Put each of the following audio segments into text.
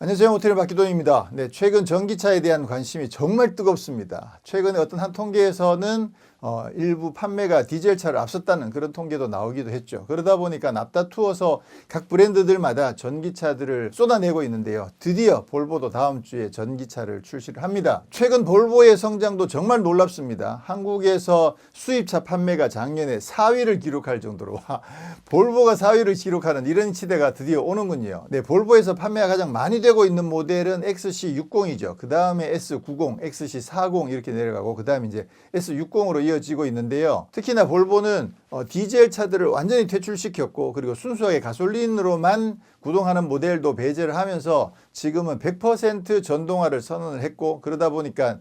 안녕하세요. 모텔의 박기동입니다. 네, 최근 전기차에 대한 관심이 정말 뜨겁습니다. 최근에 어떤 한 통계에서는 일부 판매가 디젤차를 앞섰다는 그런 통계도 나오기도 했죠. 그러다 보니까 앞다투어서 각 브랜드들마다 전기차들을 쏟아내고 있는데요. 드디어 볼보도 다음 주에 전기차를 출시를 합니다. 최근 볼보의 성장도 정말 놀랍습니다. 한국에서 수입차 판매가 작년에 4위를 기록할 정도로 볼보가 4위를 기록하는 이런 시대가 드디어 오는군요. 네, 볼보에서 판매가 가장 많이 되고 있는 모델은 XC60이죠. 그 다음에 S90, XC40 이렇게 내려가고 그 다음에 이제 S60으로 이어지고 있는데요. 특히나 볼보는 디젤 차들을 완전히 퇴출시켰고 그리고 순수하게 가솔린으로만 구동하는 모델도 배제를 하면서 지금은 100% 전동화를 선언을 했고 그러다 보니까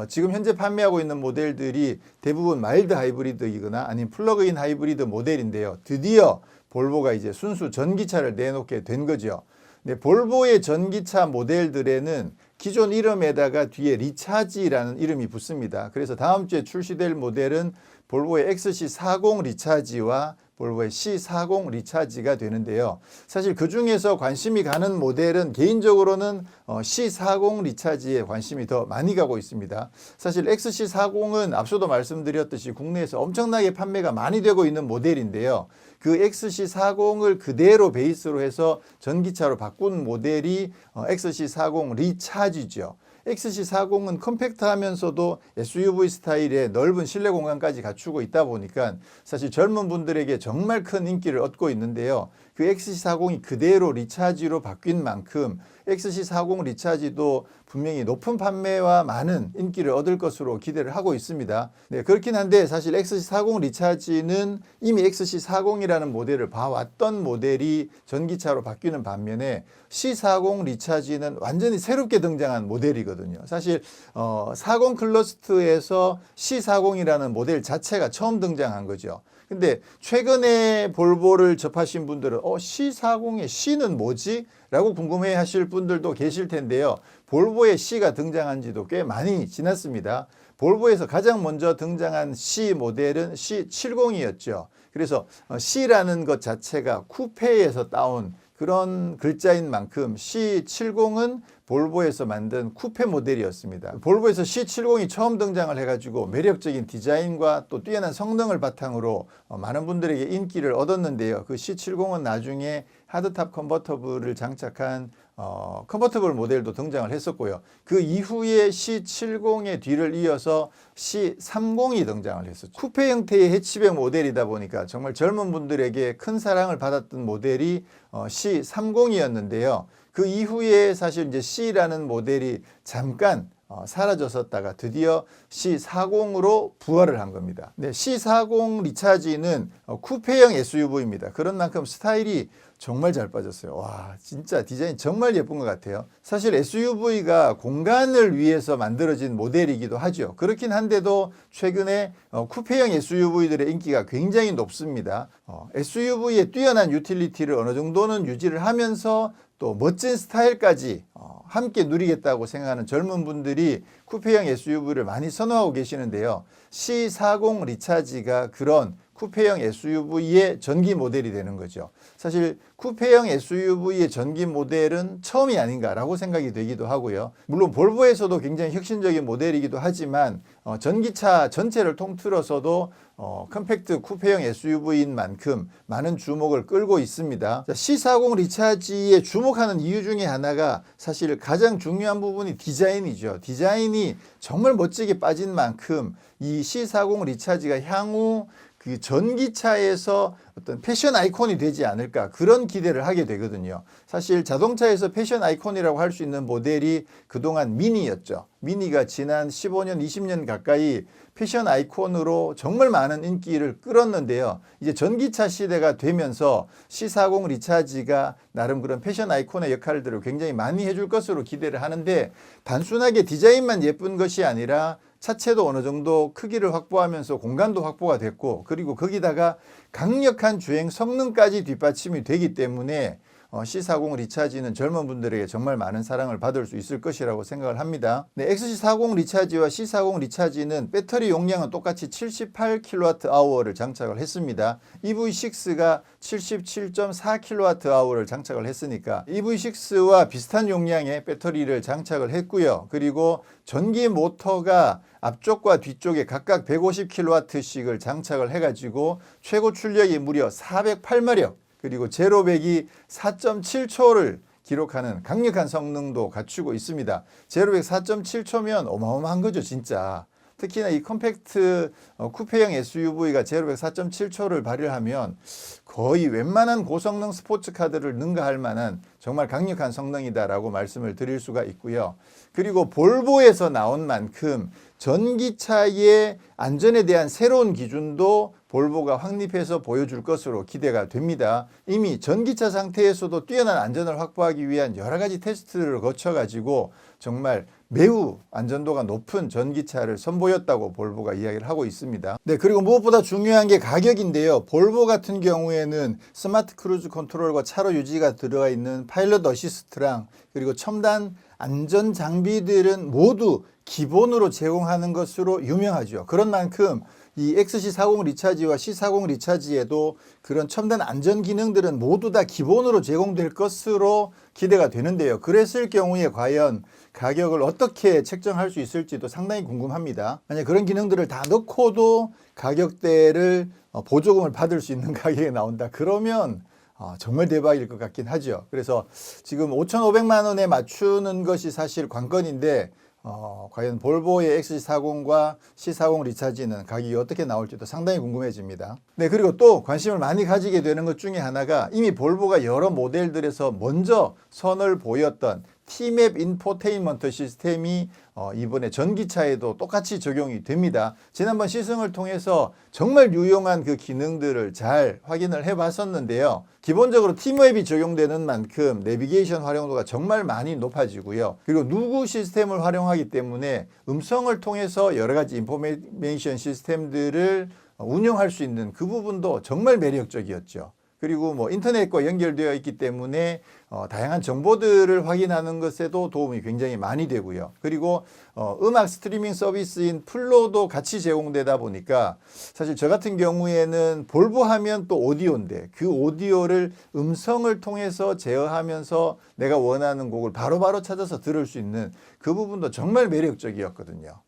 지금 현재 판매하고 있는 모델들이 대부분 마일드 하이브리드이거나 아니면 플러그인 하이브리드 모델인데요. 드디어 볼보가 이제 순수 전기차를 내놓게 된 거죠. 네, 볼보의 전기차 모델들에는 기존 이름에다가 뒤에 리차지라는 이름이 붙습니다. 그래서 다음 주에 출시될 모델은 볼보의 XC40 리차지와 볼보의 C40 리차지가 되는데요. 사실 그 중에서 관심이 가는 모델은 개인적으로는 C40 리차지에 관심이 더 많이 가고 있습니다. 사실 XC40은 앞서도 말씀드렸듯이 국내에서 엄청나게 판매가 많이 되고 있는 모델인데요. 그 XC40을 그대로 베이스로 해서 전기차로 바꾼 모델이 XC40 리차지죠. XC40은 컴팩트하면서도 SUV 스타일의 넓은 실내 공간까지 갖추고 있다 보니까 사실 젊은 분들에게 정말 큰 인기를 얻고 있는데요. 그 XC40이 그대로 리차지로 바뀐 만큼 XC40 리차지도 분명히 높은 판매와 많은 인기를 얻을 것으로 기대를 하고 있습니다. 네, 그렇긴 한데 사실 XC40 리차지는 이미 XC40이라는 모델을 봐왔던 모델이 전기차로 바뀌는 반면에 C40 리차지는 완전히 새롭게 등장한 모델이거든요. 사실 40 클러스트에서 C40이라는 모델 자체가 처음 등장한 거죠. 근데 최근에 볼보를 접하신 분들은 C40의 C는 뭐지? 라고 궁금해 하실 분들도 계실 텐데요. 볼보의 C가 등장한 지도 꽤 많이 지났습니다. 볼보에서 가장 먼저 등장한 C 모델은 C70이었죠. 그래서 C라는 것 자체가 쿠페에서 따온 그런 글자인 만큼 C70은 볼보에서 만든 쿠페 모델이었습니다. 볼보에서 C70이 처음 등장을 해가지고 매력적인 디자인과 또 뛰어난 성능을 바탕으로 많은 분들에게 인기를 얻었는데요. 그 C70은 나중에 하드탑 컨버터블을 장착한 컨버터블 모델도 등장을 했었고요. 그 이후에 C70의 뒤를 이어서 C30이 등장을 했었죠. 쿠페 형태의 해치백 모델이다 보니까 정말 젊은 분들에게 큰 사랑을 받았던 모델이 C30이었는데요. 그 이후에 사실 이제 C라는 모델이 잠깐 사라졌었다가 드디어 C40으로 부활을 한 겁니다. 네, C40 리차지는 쿠페형 SUV입니다. 그런 만큼 스타일이 정말 잘 빠졌어요. 와, 진짜 디자인 정말 예쁜 것 같아요. 사실 SUV가 공간을 위해서 만들어진 모델이기도 하죠. 그렇긴 한데도 최근에 쿠페형 SUV들의 인기가 굉장히 높습니다. SUV의 뛰어난 유틸리티를 어느 정도는 유지를 하면서 또 멋진 스타일까지 함께 누리겠다고 생각하는 젊은 분들이 쿠페형 SUV를 많이 선호하고 계시는데요. C40 리차지가 그런 쿠페형 SUV의 전기 모델이 되는 거죠. 사실 쿠페형 SUV의 전기 모델은 처음이 아닌가라고 생각이 되기도 하고요. 물론 볼보에서도 굉장히 혁신적인 모델이기도 하지만 전기차 전체를 통틀어서도 컴팩트 쿠페형 SUV인 만큼 많은 주목을 끌고 있습니다. C40 리차지에 주목하는 이유 중에 하나가 사실 가장 중요한 부분이 디자인이죠. 디자인이 정말 멋지게 빠진 만큼 이 C40 리차지가 향후 그 전기차에서 어떤 패션 아이콘이 되지 않을까 그런 기대를 하게 되거든요. 사실 자동차에서 패션 아이콘이라고 할 수 있는 모델이 그동안 미니였죠. 미니가 지난 15년, 20년 가까이 패션 아이콘으로 정말 많은 인기를 끌었는데요. 이제 전기차 시대가 되면서 C40 리차지가 나름 그런 패션 아이콘의 역할들을 굉장히 많이 해줄 것으로 기대를 하는데 단순하게 디자인만 예쁜 것이 아니라 차체도 어느 정도 크기를 확보하면서 공간도 확보가 됐고 그리고 거기다가 강력한 주행 성능까지 뒷받침이 되기 때문에 C40 리차지는 젊은 분들에게 정말 많은 사랑을 받을 수 있을 것이라고 생각을 합니다. 네, XC40 리차지와 C40 리차지는 배터리 용량은 똑같이 78kWh를 장착을 했습니다. EV6가 77.4kWh를 장착을 했으니까 EV6와 비슷한 용량의 배터리를 장착을 했고요. 그리고 전기 모터가 앞쪽과 뒤쪽에 각각 150kWh씩을 장착을 해가지고 최고 출력이 무려 408마력, 그리고 제로 100이 4.7초를 기록하는 강력한 성능도 갖추고 있습니다. 제로 100 4.7초면 어마어마한 거죠, 진짜. 특히나 이 컴팩트 쿠페형 SUV가 제로 100 4.7초를 발휘하면 거의 웬만한 고성능 스포츠카들을 능가할 만한 정말 강력한 성능이다라고 말씀을 드릴 수가 있고요. 그리고 볼보에서 나온 만큼 전기차의 안전에 대한 새로운 기준도 볼보가 확립해서 보여줄 것으로 기대가 됩니다. 이미 전기차 상태에서도 뛰어난 안전을 확보하기 위한 여러 가지 테스트를 거쳐가지고 정말 매우 안전도가 높은 전기차를 선보였다고 볼보가 이야기를 하고 있습니다. 네, 그리고 무엇보다 중요한 게 가격인데요. 볼보 같은 경우에는 스마트 크루즈 컨트롤과 차로 유지가 들어가 있는 파일럿 어시스트랑 그리고 첨단 안전 장비들은 모두 기본으로 제공하는 것으로 유명하죠. 그런 만큼 이 XC40 리차지와 C40 리차지에도 그런 첨단 안전 기능들은 모두 다 기본으로 제공될 것으로 기대가 되는데요. 그랬을 경우에 과연 가격을 어떻게 책정할 수 있을지도 상당히 궁금합니다. 만약 그런 기능들을 다 넣고도 가격대를 보조금을 받을 수 있는 가격에 나온다. 그러면 정말 대박일 것 같긴 하죠. 그래서 지금 5,500만 원에 맞추는 것이 사실 관건인데 과연 볼보의 XC40과 C40 리차지는 가격이 어떻게 나올지도 상당히 궁금해집니다. 네, 그리고 또 관심을 많이 가지게 되는 것 중에 하나가 이미 볼보가 여러 모델들에서 먼저 선을 보였던 T맵 인포테인먼트 시스템이 이번에 전기차에도 똑같이 적용이 됩니다. 지난번 시승을 통해서 정말 유용한 그 기능들을 잘 확인을 해봤었는데요. 기본적으로 T맵이 적용되는 만큼 내비게이션 활용도가 정말 많이 높아지고요. 그리고 누구 시스템을 활용하기 때문에 음성을 통해서 여러 가지 인포메이션 시스템들을 운영할 수 있는 그 부분도 정말 매력적이었죠. 그리고 뭐 인터넷과 연결되어 있기 때문에 다양한 정보들을 확인하는 것에도 도움이 굉장히 많이 되고요. 그리고 음악 스트리밍 서비스인 플로도 같이 제공되다 보니까 사실 저 같은 경우에는 볼보 하면 또 오디오인데 그 오디오를 음성을 통해서 제어하면서 내가 원하는 곡을 바로바로 찾아서 들을 수 있는 그 부분도 정말 매력적이었거든요.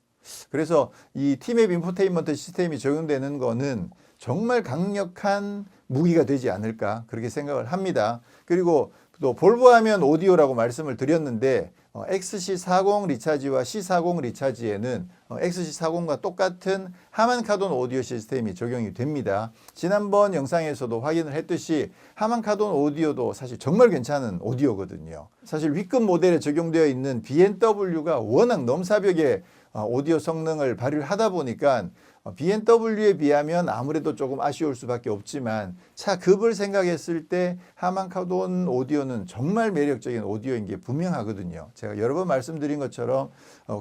그래서 이 T맵 인포테인먼트 시스템이 적용되는 거는 정말 강력한 무기가 되지 않을까 그렇게 생각을 합니다. 그리고 또 볼보 하면 오디오라고 말씀을 드렸는데 XC40 리차지와 C40 리차지에는 XC40과 똑같은 하만 카돈 오디오 시스템이 적용이 됩니다. 지난번 영상에서도 확인을 했듯이 하만 카돈 오디오도 사실 정말 괜찮은 오디오거든요. 사실 위급 모델에 적용되어 있는 BMW가 워낙 넘사벽의 오디오 성능을 발휘를 하다 보니까 BMW에 비하면 아무래도 조금 아쉬울 수밖에 없지만 차 급을 생각했을 때 하만 카돈 오디오는 정말 매력적인 오디오인 게 분명하거든요. 제가 여러 번 말씀드린 것처럼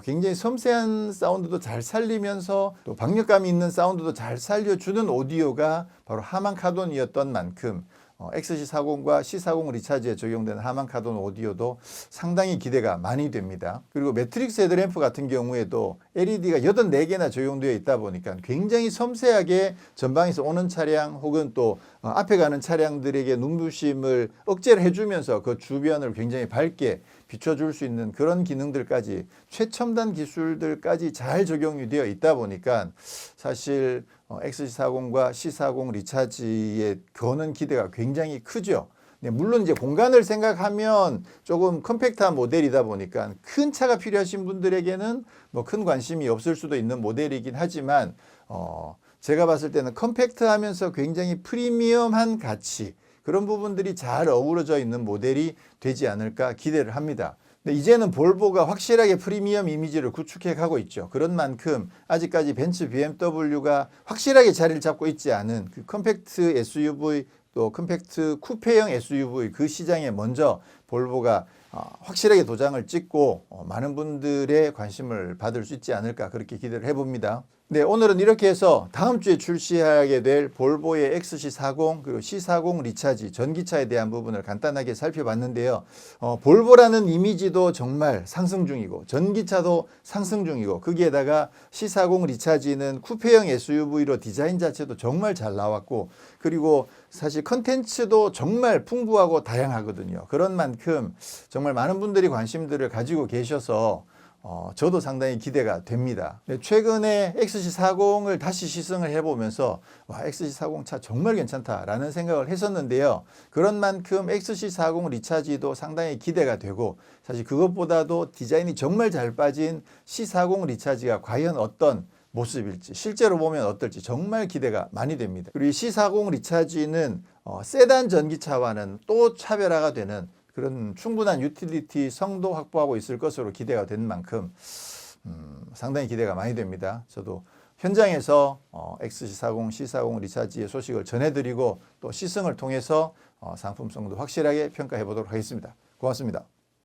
굉장히 섬세한 사운드도 잘 살리면서 또 박력감이 있는 사운드도 잘 살려주는 오디오가 바로 하만 카돈이었던 만큼 XC40과 C40 리차지에 적용되는 하만 카돈 오디오도 상당히 기대가 많이 됩니다. 그리고 매트릭스 헤드램프 같은 경우에도 LED가 84개나 적용되어 있다 보니까 굉장히 섬세하게 전방에서 오는 차량 혹은 또 앞에 가는 차량들에게 눈부심을 억제를 해주면서 그 주변을 굉장히 밝게 비춰줄 수 있는 그런 기능들까지 최첨단 기술들까지 잘 적용이 되어 있다 보니까 사실 XC40과 C40 리차지에 거는 기대가 굉장히 크죠. 네, 물론 이제 공간을 생각하면 조금 컴팩트한 모델이다 보니까 큰 차가 필요하신 분들에게는 뭐 큰 관심이 없을 수도 있는 모델이긴 하지만 제가 봤을 때는 컴팩트하면서 굉장히 프리미엄한 가치 그런 부분들이 잘 어우러져 있는 모델이 되지 않을까 기대를 합니다. 근데 이제는 볼보가 확실하게 프리미엄 이미지를 구축해 가고 있죠. 그런 만큼 아직까지 벤츠 BMW가 확실하게 자리를 잡고 있지 않은 그 컴팩트 SUV 또 컴팩트 쿠페형 SUV 그 시장에 먼저 볼보가 확실하게 도장을 찍고 많은 분들의 관심을 받을 수 있지 않을까 그렇게 기대를 해봅니다. 네, 오늘은 이렇게 해서 다음 주에 출시하게 될 볼보의 XC40 그리고 C40 리차지 전기차에 대한 부분을 간단하게 살펴봤는데요. 볼보라는 이미지도 정말 상승 중이고 전기차도 상승 중이고 거기에다가 C40 리차지는 쿠페형 SUV로 디자인 자체도 정말 잘 나왔고 그리고 사실 컨텐츠도 정말 풍부하고 다양하거든요. 그런 만큼 정말 많은 분들이 관심들을 가지고 계셔서 저도 상당히 기대가 됩니다. 최근에 XC40을 다시 시승을 해보면서 와, XC40 차 정말 괜찮다라는 생각을 했었는데요. 그런 만큼 XC40 리차지도 상당히 기대가 되고 사실 그것보다도 디자인이 정말 잘 빠진 C40 리차지가 과연 어떤 모습일지 실제로 보면 어떨지 정말 기대가 많이 됩니다. 그리고 이 C40 리차지는 세단 전기차와는 또 차별화가 되는 그런 충분한 유틸리티 성도 확보하고 있을 것으로 기대가 된 만큼 상당히 기대가 많이 됩니다. 저도 현장에서 XC40, C40 리차지의 소식을 전해드리고 또 시승을 통해서 상품성도 확실하게 평가해 보도록 하겠습니다. 고맙습니다.